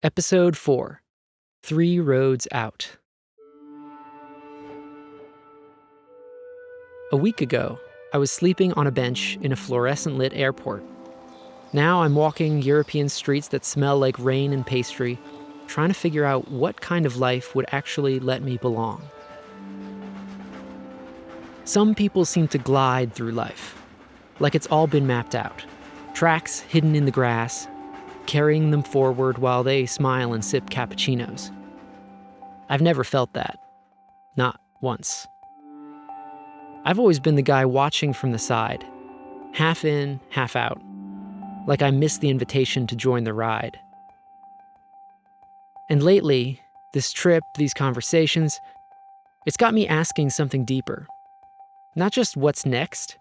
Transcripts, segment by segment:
Episode 4, 3 Roads Out. A week ago, I was sleeping on a bench in a fluorescent-lit airport. Now I'm walking European streets that smell like rain and pastry, trying to figure out what kind of life would actually let me belong. Some people seem to glide through life, like it's all been mapped out. Tracks hidden in the grass, carrying them forward while they smile and sip cappuccinos. I've never felt that. Not once. I've always been the guy watching from the side, half in, half out, like I missed the invitation to join the ride. And lately, this trip, these conversations, it's got me asking something deeper. Not just what's next,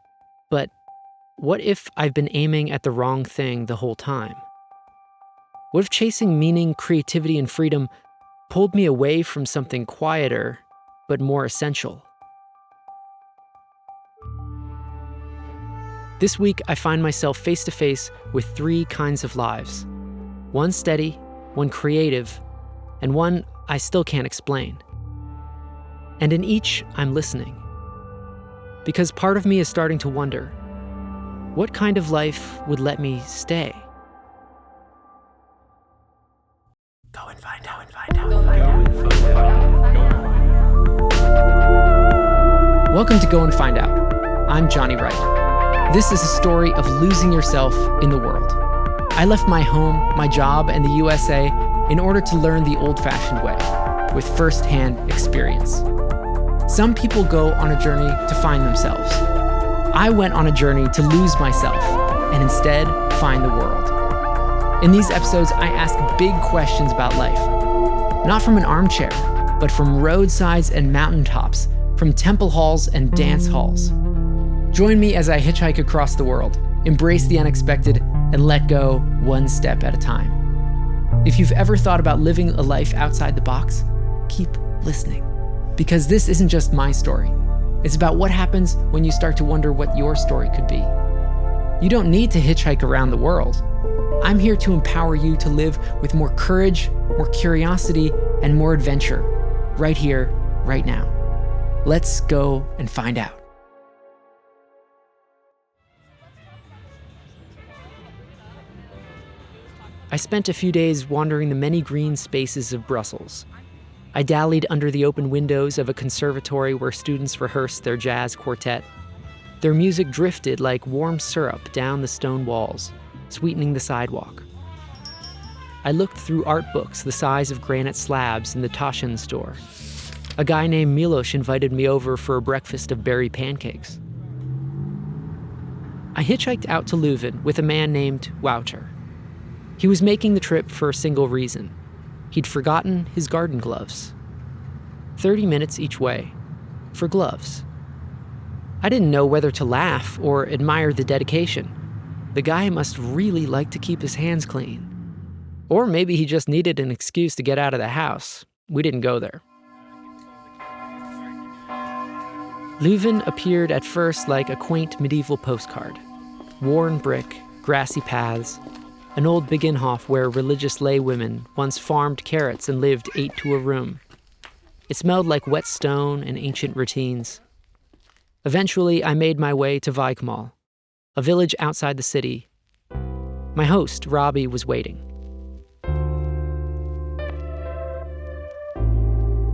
but what if I've been aiming at the wrong thing the whole time? What if chasing meaning, creativity, and freedom pulled me away from something quieter, but more essential? This week, I find myself face to face with 3 kinds of lives. One steady, one creative, and one I still can't explain. And in each, I'm listening. Because part of me is starting to wonder, what kind of life would let me stay? Go and find out. Welcome to Go and Find Out. I'm Jonny Wright. This is a story of losing yourself in the world. I left my home, my job, and the USA in order to learn the old-fashioned way, with first-hand experience. Some people go on a journey to find themselves. I went on a journey to lose myself, and instead find the world. In these episodes, I ask big questions about life. Not from an armchair, but from roadsides and mountaintops, from temple halls and dance halls. Join me as I hitchhike across the world, embrace the unexpected, and let go one step at a time. If you've ever thought about living a life outside the box, keep listening. Because this isn't just my story. It's about what happens when you start to wonder what your story could be. You don't need to hitchhike around the world. I'm here to empower you to live with more courage, more curiosity, and more adventure, right here, right now. Let's go and find out. I spent a few days wandering the many green spaces of Brussels. I dallied under the open windows of a conservatory where students rehearsed their jazz quartet. Their music drifted like warm syrup down the stone walls, sweetening the sidewalk. I looked through art books the size of granite slabs in the Taschen store. A guy named Milos invited me over for a breakfast of berry pancakes. I hitchhiked out to Leuven with a man named Wouter. He was making the trip for a single reason. He'd forgotten his garden gloves. 30 minutes each way, for gloves. I didn't know whether to laugh or admire the dedication. The guy must really like to keep his hands clean. Or maybe he just needed an excuse to get out of the house. We didn't go there. Leuven appeared at first like a quaint medieval postcard. Worn brick, grassy paths, an old Beginhof where religious laywomen once farmed carrots and lived 8 to a room. It smelled like wet stone and ancient routines. Eventually, I made my way to Wijkmal, a village outside the city. My host, Robbie, was waiting.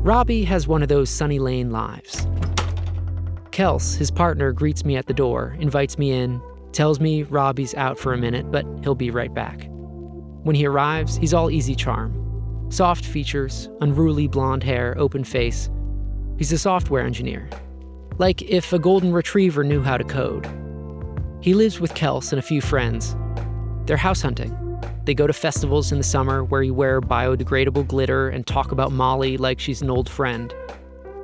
Robbie has one of those Sunny Lane lives. Kels, his partner, greets me at the door, invites me in, tells me Robbie's out for a minute, but he'll be right back. When he arrives, he's all easy charm. Soft features, unruly blonde hair, open face. He's a software engineer. Like if a golden retriever knew how to code. He lives with Kels and a few friends. They're house hunting. They go to festivals in the summer where you wear biodegradable glitter and talk about Molly like she's an old friend.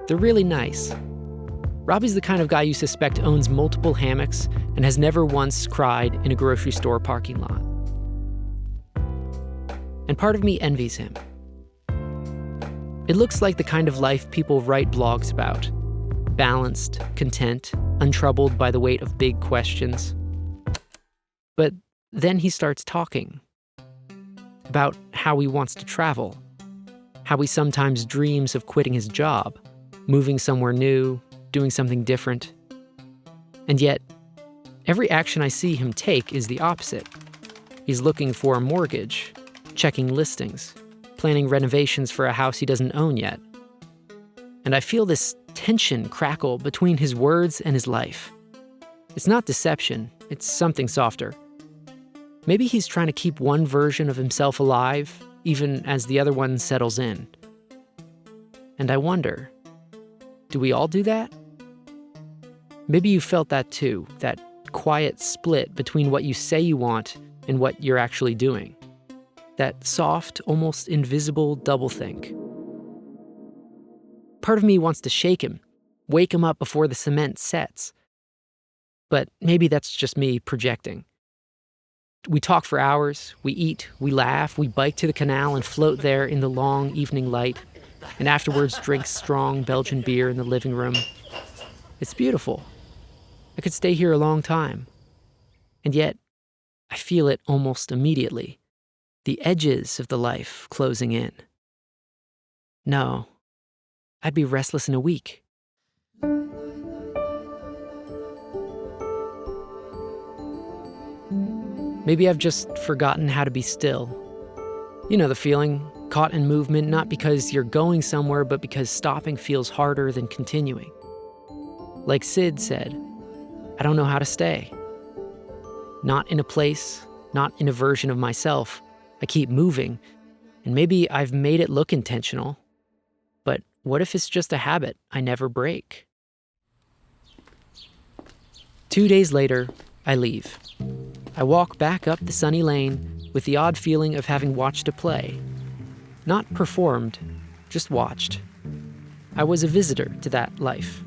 They're really nice. Robbie's the kind of guy you suspect owns multiple hammocks and has never once cried in a grocery store parking lot. And part of me envies him. It looks like the kind of life people write blogs about. Balanced, content, untroubled by the weight of big questions. But then he starts talking. about how he wants to travel, how he sometimes dreams of quitting his job, moving somewhere new, doing something different. And yet, every action I see him take is the opposite. He's looking for a mortgage, checking listings, planning renovations for a house he doesn't own yet. And I feel this tension crackle between his words and his life. It's not deception, it's something softer. Maybe he's trying to keep one version of himself alive, even as the other one settles in. And I wonder, do we all do that? Maybe you felt that too, that quiet split between what you say you want and what you're actually doing. That soft, almost invisible doublethink. Part of me wants to shake him, wake him up before the cement sets. But maybe that's just me projecting. We talk for hours, we eat, we laugh, we bike to the canal and float there in the long evening light, and afterwards drink strong Belgian beer in the living room. It's beautiful. I could stay here a long time. And yet, I feel it almost immediately. The edges of the life closing in. No, I'd be restless in a week. Maybe I've just forgotten how to be still. You know the feeling, caught in movement, not because you're going somewhere, but because stopping feels harder than continuing. Like Sid said, I don't know how to stay. Not in a place, not in a version of myself. I keep moving, and maybe I've made it look intentional. But what if it's just a habit I never break? 2 days later, I leave. I walk back up the sunny lane with the odd feeling of having watched a play. Not performed, just watched. I was a visitor to that life,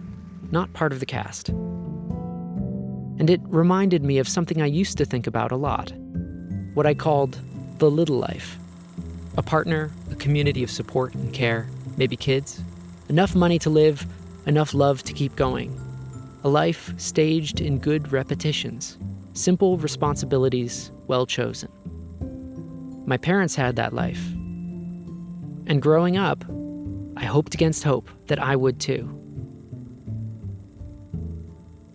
not part of the cast. And it reminded me of something I used to think about a lot. What I called the little life. A partner, a community of support and care, maybe kids. Enough money to live, enough love to keep going. A life staged in good repetitions. Simple responsibilities, well chosen. My parents had that life. And growing up, I hoped against hope that I would too.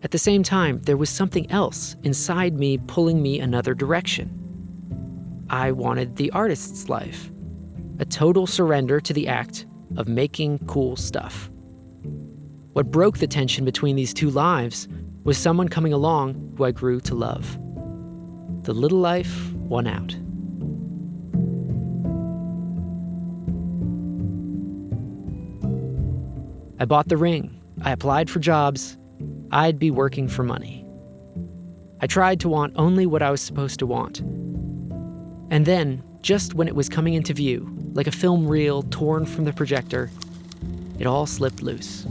At the same time, there was something else inside me pulling me another direction. I wanted the artist's life, a total surrender to the act of making cool stuff. What broke the tension between these two lives was someone coming along who I grew to love. The little life won out. I bought the ring. I applied for jobs. I'd be working for money. I tried to want only what I was supposed to want. And then, just when it was coming into view, like a film reel torn from the projector, it all slipped loose.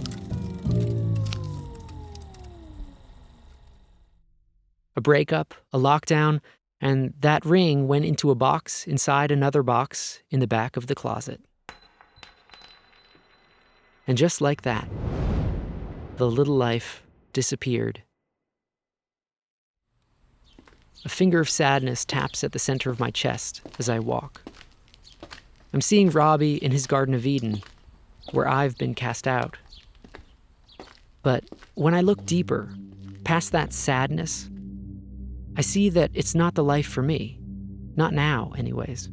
A breakup, a lockdown, and that ring went into a box inside another box in the back of the closet. And just like that, the little life disappeared. A finger of sadness taps at the center of my chest as I walk. I'm seeing Robbie in his Garden of Eden, where I've been cast out. But when I look deeper, past that sadness, I see that it's not the life for me. Not now, anyways.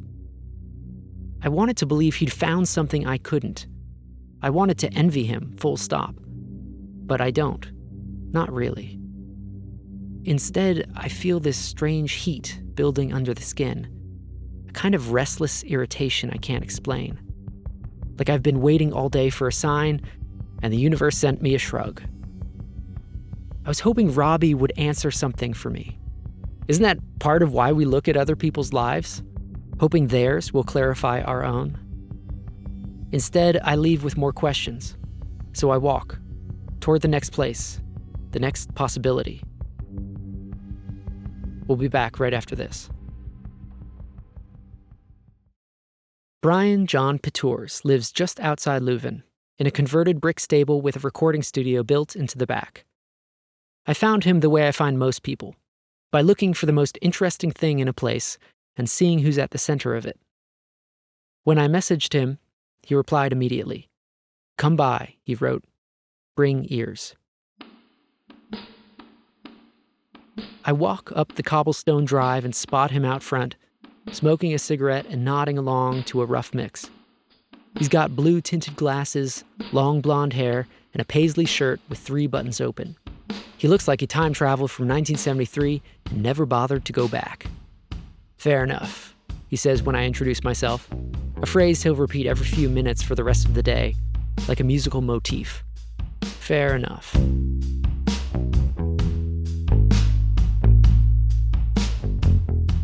I wanted to believe he'd found something I couldn't. I wanted to envy him, full stop. But I don't. Not really. Instead, I feel this strange heat building under the skin. A kind of restless irritation I can't explain. Like I've been waiting all day for a sign, and the universe sent me a shrug. I was hoping Robbie would answer something for me. Isn't that part of why we look at other people's lives? Hoping theirs will clarify our own? Instead, I leave with more questions. So I walk toward the next place, the next possibility. We'll be back right after this. Brian John Petours lives just outside Leuven, in a converted brick stable with a recording studio built into the back. I found him the way I find most people, by looking for the most interesting thing in a place and seeing who's at the center of it. When I messaged him, he replied immediately. "Come by," he wrote. "Bring ears." I walk up the cobblestone drive and spot him out front, smoking a cigarette and nodding along to a rough mix. He's got blue-tinted glasses, long blonde hair, and a paisley shirt with 3 buttons open. He looks like he time traveled from 1973 and never bothered to go back. "Fair enough," he says when I introduce myself, a phrase he'll repeat every few minutes for the rest of the day, like a musical motif. Fair enough.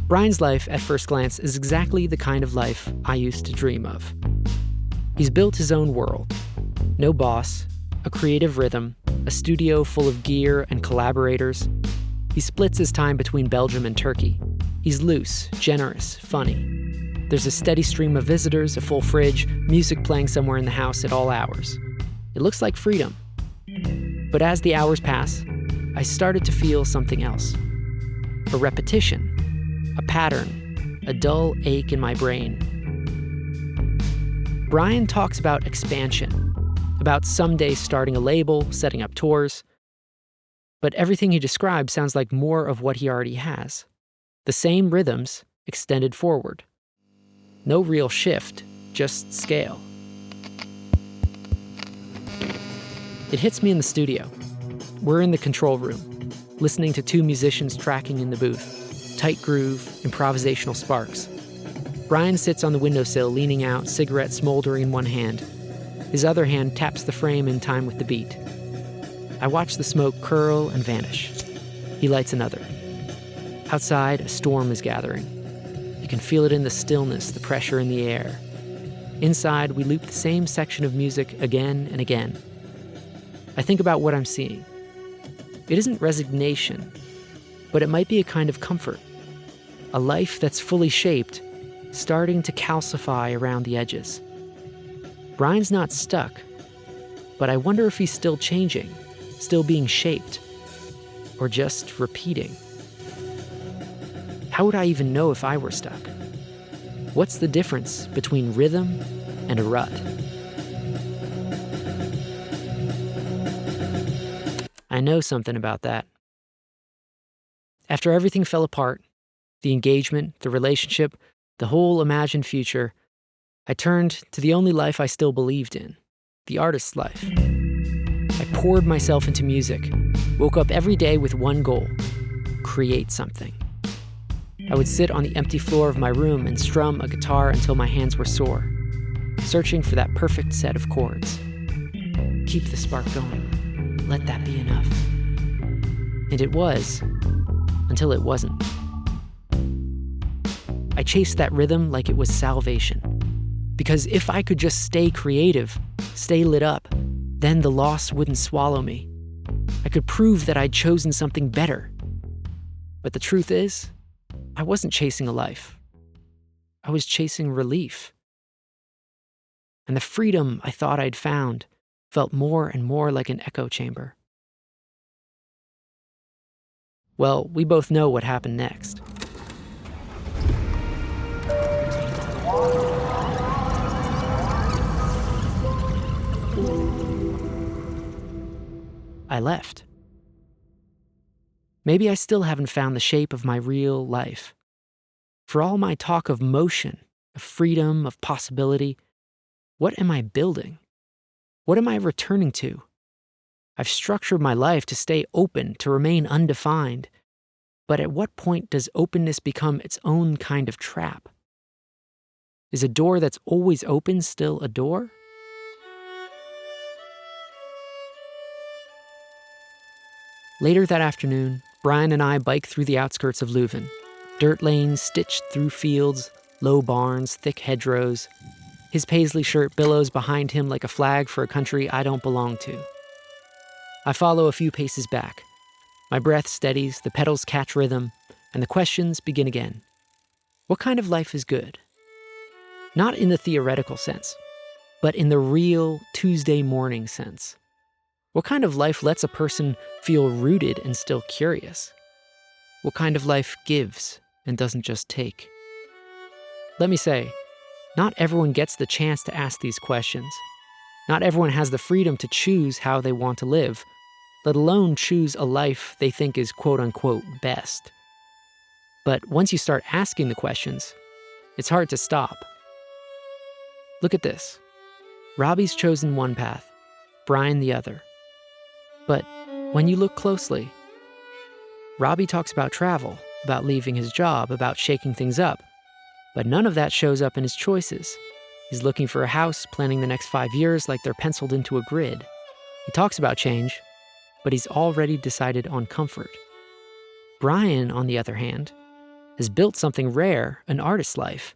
Brian's life, at first glance, is exactly the kind of life I used to dream of. He's built his own world. No boss, a creative rhythm, a studio full of gear and collaborators. He splits his time between Belgium and Turkey. He's loose, generous, funny. There's a steady stream of visitors, a full fridge, music playing somewhere in the house at all hours. It looks like freedom. But as the hours pass, I started to feel something else. A repetition, a pattern, a dull ache in my brain. Brian talks about expansion, about someday starting a label, setting up tours. But everything he describes sounds like more of what he already has. The same rhythms extended forward. No real shift, just scale. It hits me in the studio. We're in the control room, listening to 2 musicians tracking in the booth. Tight groove, improvisational sparks. Brian sits on the windowsill, leaning out, cigarette smoldering in one hand. His other hand taps the frame in time with the beat. I watch the smoke curl and vanish. He lights another. Outside, a storm is gathering. You can feel it in the stillness, the pressure in the air. Inside, we loop the same section of music again and again. I think about what I'm seeing. It isn't resignation, but it might be a kind of comfort. A life that's fully shaped, starting to calcify around the edges. Brian's not stuck, but I wonder if he's still changing, still being shaped, or just repeating. How would I even know if I were stuck? What's the difference between rhythm and a rut? I know something about that. After everything fell apart, the engagement, the relationship, the whole imagined future, I turned to the only life I still believed in, the artist's life. I poured myself into music, woke up every day with one goal: create something. I would sit on the empty floor of my room and strum a guitar until my hands were sore, searching for that perfect set of chords. Keep the spark going. Let that be enough. And it was, until it wasn't. I chased that rhythm like it was salvation. Because if I could just stay creative, stay lit up, then the loss wouldn't swallow me. I could prove that I'd chosen something better. But the truth is, I wasn't chasing a life. I was chasing relief. And the freedom I thought I'd found felt more and more like an echo chamber. Well, we both know what happened next. I left. Maybe I still haven't found the shape of my real life. For all my talk of motion, of freedom, of possibility, what am I building? What am I returning to? I've structured my life to stay open, to remain undefined. But at what point does openness become its own kind of trap? Is a door that's always open still a door? Later that afternoon, Brian and I bike through the outskirts of Leuven. Dirt lanes stitched through fields, low barns, thick hedgerows. His paisley shirt billows behind him like a flag for a country I don't belong to. I follow a few paces back. My breath steadies, the pedals catch rhythm, and the questions begin again. What kind of life is good? Not in the theoretical sense, but in the real Tuesday morning sense. What kind of life lets a person feel rooted and still curious? What kind of life gives and doesn't just take? Let me say, Not everyone gets the chance to ask these questions. Not everyone has the freedom to choose how they want to live, let alone choose a life they think is quote-unquote best. But once you start asking the questions, it's hard to stop. Look at this. Robbie's chosen one path, Brian the other. But when you look closely, Robbie talks about travel, about leaving his job, about shaking things up. But none of that shows up in his choices. He's looking for a house, planning the next 5 years like they're penciled into a grid. He talks about change, but he's already decided on comfort. Brian, on the other hand, has built something rare, an artist's life.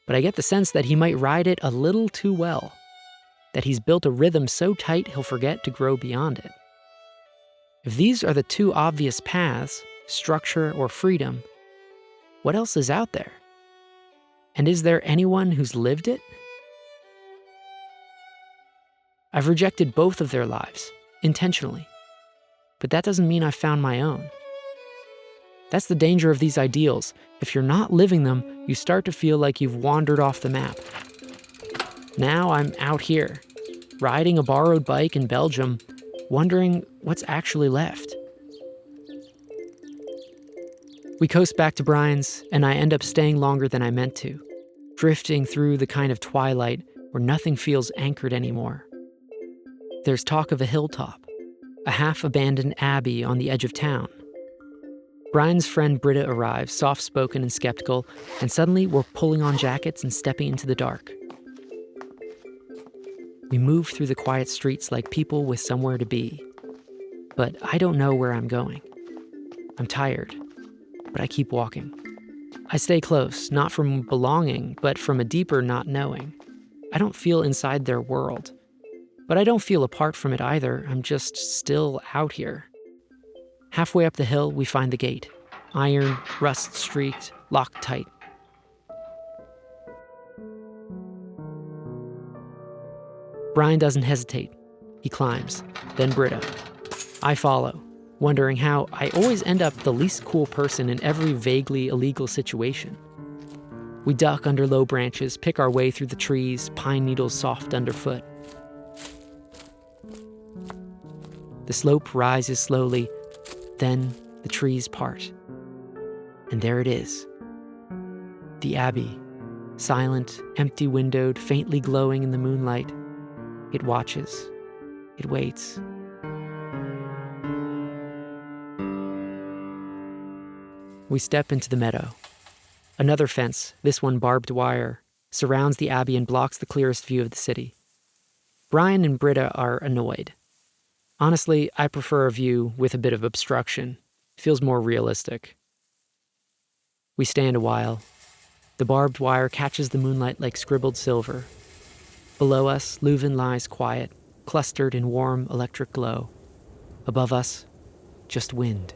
But I get the sense that he might ride it a little too well, that he's built a rhythm so tight he'll forget to grow beyond it. If these are the two obvious paths, structure or freedom, what else is out there? And is there anyone who's lived it? I've rejected both of their lives, intentionally. But that doesn't mean I've found my own. That's the danger of these ideals. If you're not living them, you start to feel like you've wandered off the map. Now I'm out here, riding a borrowed bike in Belgium, wondering what's actually left. We coast back to Brian's, and I end up staying longer than I meant to, drifting through the kind of twilight where nothing feels anchored anymore. There's talk of a hilltop, a half-abandoned abbey on the edge of town. Brian's friend Britta arrives, soft-spoken and skeptical, and suddenly we're pulling on jackets and stepping into the dark. We move through the quiet streets like people with somewhere to be. But I don't know where I'm going. I'm tired, but I keep walking. I stay close, not from belonging, but from a deeper not knowing. I don't feel inside their world, but I don't feel apart from it either. I'm just still out here. Halfway up the hill, we find the gate. Iron, rust-streaked, locked tight. Brian doesn't hesitate. He climbs, then Britta. I follow, wondering how I always end up the least cool person in every vaguely illegal situation. We duck under low branches, pick our way through the trees, pine needles soft underfoot. The slope rises slowly, then the trees part. And there it is. The Abbey, silent, empty-windowed, faintly glowing in the moonlight. It watches. It waits. We step into the meadow. Another fence, this one barbed wire, surrounds the Abbey and blocks the clearest view of the city. Brian and Britta are annoyed. Honestly, I prefer a view with a bit of obstruction. It feels more realistic. We stand a while. The barbed wire catches the moonlight like scribbled silver. Below us, Leuven lies quiet, clustered in warm electric glow. Above us, just wind.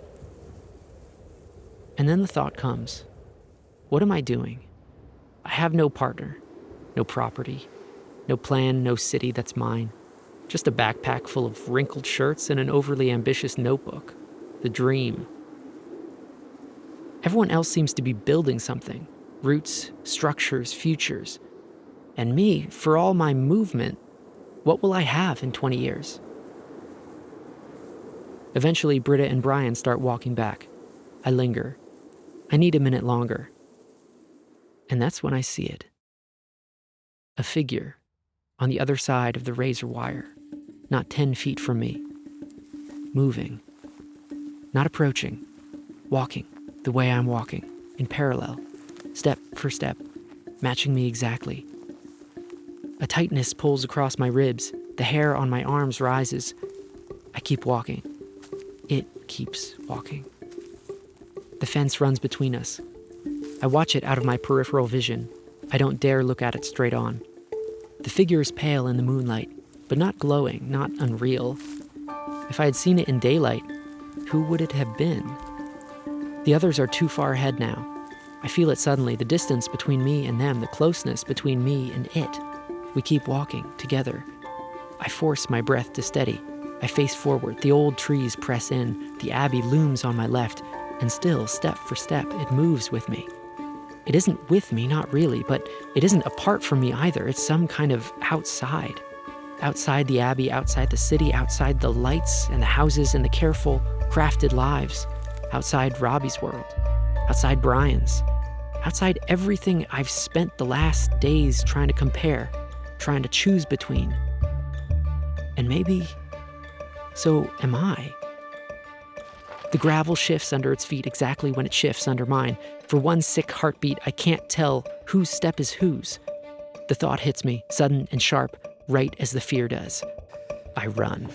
And then the thought comes, what am I doing? I have no partner, no property, no plan, no city that's mine. Just a backpack full of wrinkled shirts and an overly ambitious notebook. The dream. Everyone else seems to be building something. Roots, structures, futures. And me, for all my movement, what will I have in 20 years? Eventually, Britta and Brian start walking back. I linger. I need a minute longer. And that's when I see it. A figure on the other side of the razor wire, not 10 feet from me. Moving. Not approaching. Walking the way I'm walking, in parallel, step for step, matching me exactly. A tightness pulls across my ribs. The hair on my arms rises. I keep walking. It keeps walking. The fence runs between us. I watch it out of my peripheral vision. I don't dare look at it straight on. The figure is pale in the moonlight, but not glowing, not unreal. If I had seen it in daylight, who would it have been? The others are too far ahead now. I feel it suddenly, the distance between me and them, the closeness between me and it. We keep walking, together. I force my breath to steady. I face forward, the old trees press in, the Abbey looms on my left, and still, step for step, it moves with me. It isn't with me, not really, but it isn't apart from me either. It's some kind of outside. Outside the abbey, outside the city, outside the lights and the houses and the careful, crafted lives. Outside Robbie's world. Outside Brian's. Outside everything I've spent the last days trying to compare, trying to choose between. And maybe, so am I. The gravel shifts under its feet exactly when it shifts under mine. For one sick heartbeat, I can't tell whose step is whose. The thought hits me, sudden and sharp, right as the fear does. I run.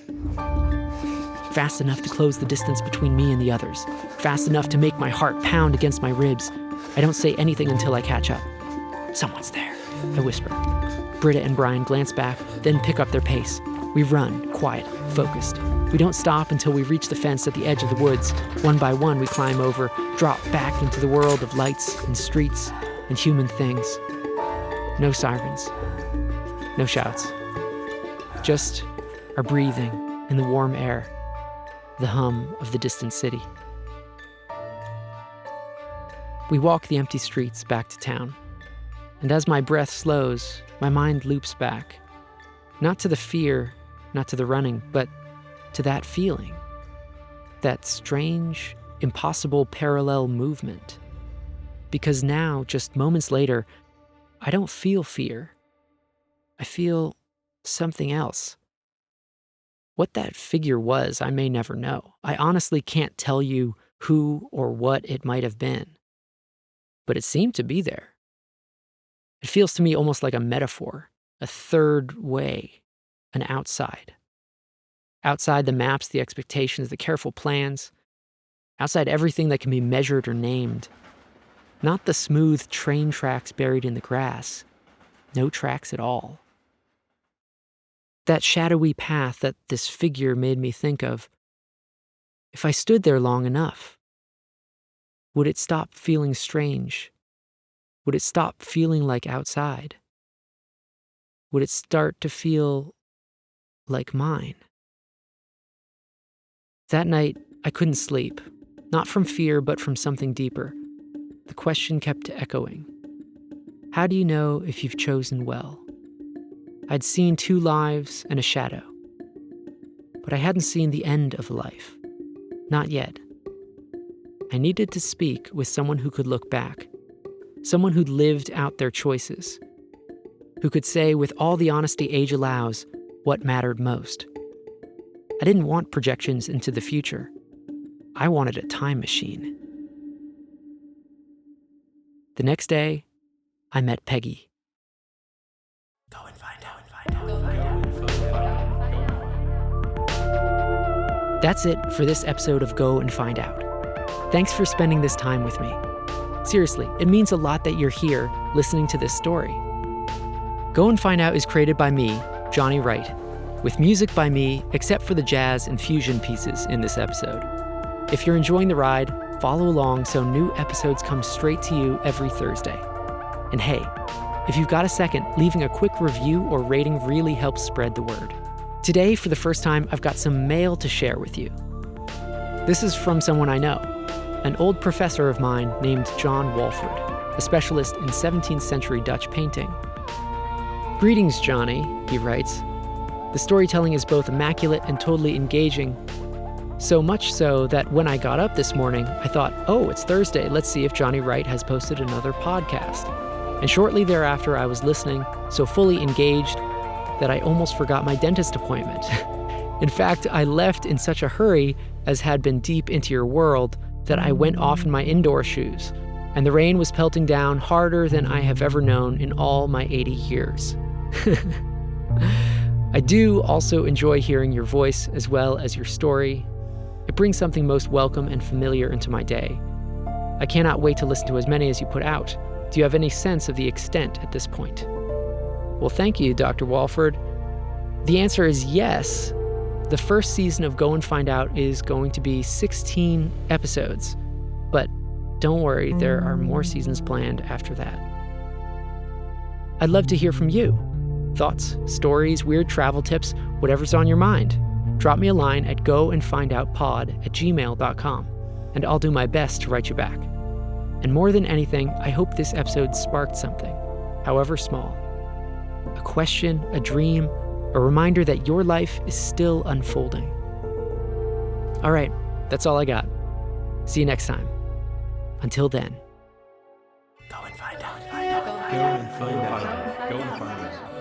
Fast enough to close the distance between me and the others. Fast enough to make my heart pound against my ribs. I don't say anything until I catch up. Someone's there, I whisper. Britta and Brian glance back, then pick up their pace. We run, quiet, focused. We don't stop until we reach the fence at the edge of the woods. One by one, we climb over, drop back into the world of lights and streets and human things. No sirens. No shouts. Just our breathing in the warm air. The hum of the distant city. We walk the empty streets back to town. And as my breath slows, my mind loops back. Not to the fear, not to the running, but to that feeling. That strange, impossible parallel movement. Because now, just moments later, I don't feel fear. I feel something else. What that figure was, I may never know. I honestly can't tell you who or what it might have been. But it seemed to be there. It feels to me almost like a metaphor, a third way, an outside. Outside the maps, the expectations, the careful plans. Outside everything that can be measured or named. Not the smooth train tracks buried in the grass. No tracks at all. That shadowy path that this figure made me think of. If I stood there long enough, would it stop feeling strange? Would it stop feeling like outside? Would it start to feel like mine? That night, I couldn't sleep, not from fear, but from something deeper. The question kept echoing. How do you know if you've chosen well? I'd seen 2 lives and a shadow, but I hadn't seen the end of life. Not yet. I needed to speak with someone who could look back, someone who'd lived out their choices, who could say with all the honesty age allows what mattered most. I didn't want projections into the future. I wanted a time machine. The next day, I met Peggy. Go and find out. That's it for this episode of Go and Find Out. Thanks for spending this time with me. Seriously, it means a lot that you're here listening to this story. Go and Find Out is created by me, Jonny Wright, with music by me, except for the jazz and fusion pieces in this episode. If you're enjoying the ride, follow along so new episodes come straight to you every Thursday. And hey, if you've got a second, leaving a quick review or rating really helps spread the word. Today, for the first time, I've got some mail to share with you. This is from someone I know, an old professor of mine named John Walford, a specialist in 17th century Dutch painting. Greetings, Johnny, he writes. The storytelling is both immaculate and totally engaging. So much so that when I got up this morning, I thought, oh, it's Thursday, let's see if Jonny Wright has posted another podcast. And shortly thereafter, I was listening, so fully engaged that I almost forgot my dentist appointment. In fact, I left in such a hurry, as had been deep into your world, that I went off in my indoor shoes, and the rain was pelting down harder than I have ever known in all my 80 years. I do also enjoy hearing your voice as well as your story. It brings something most welcome and familiar into my day. I cannot wait to listen to as many as you put out. Do you have any sense of the extent at this point? Well, thank you, Dr. Walford. The answer is yes. The first season of Go and Find Out is going to be 16 episodes. But don't worry, there are more seasons planned after that. I'd love to hear from you. Thoughts, stories, weird travel tips, whatever's on your mind. Drop me a line at goandfindoutpod@gmail.com, and I'll do my best to write you back. And more than anything, I hope this episode sparked something, however small. A question, a dream, a reminder that your life is still unfolding. All right, that's all I got. See you next time. Until then, go and find out. Go and find out. Go and find out.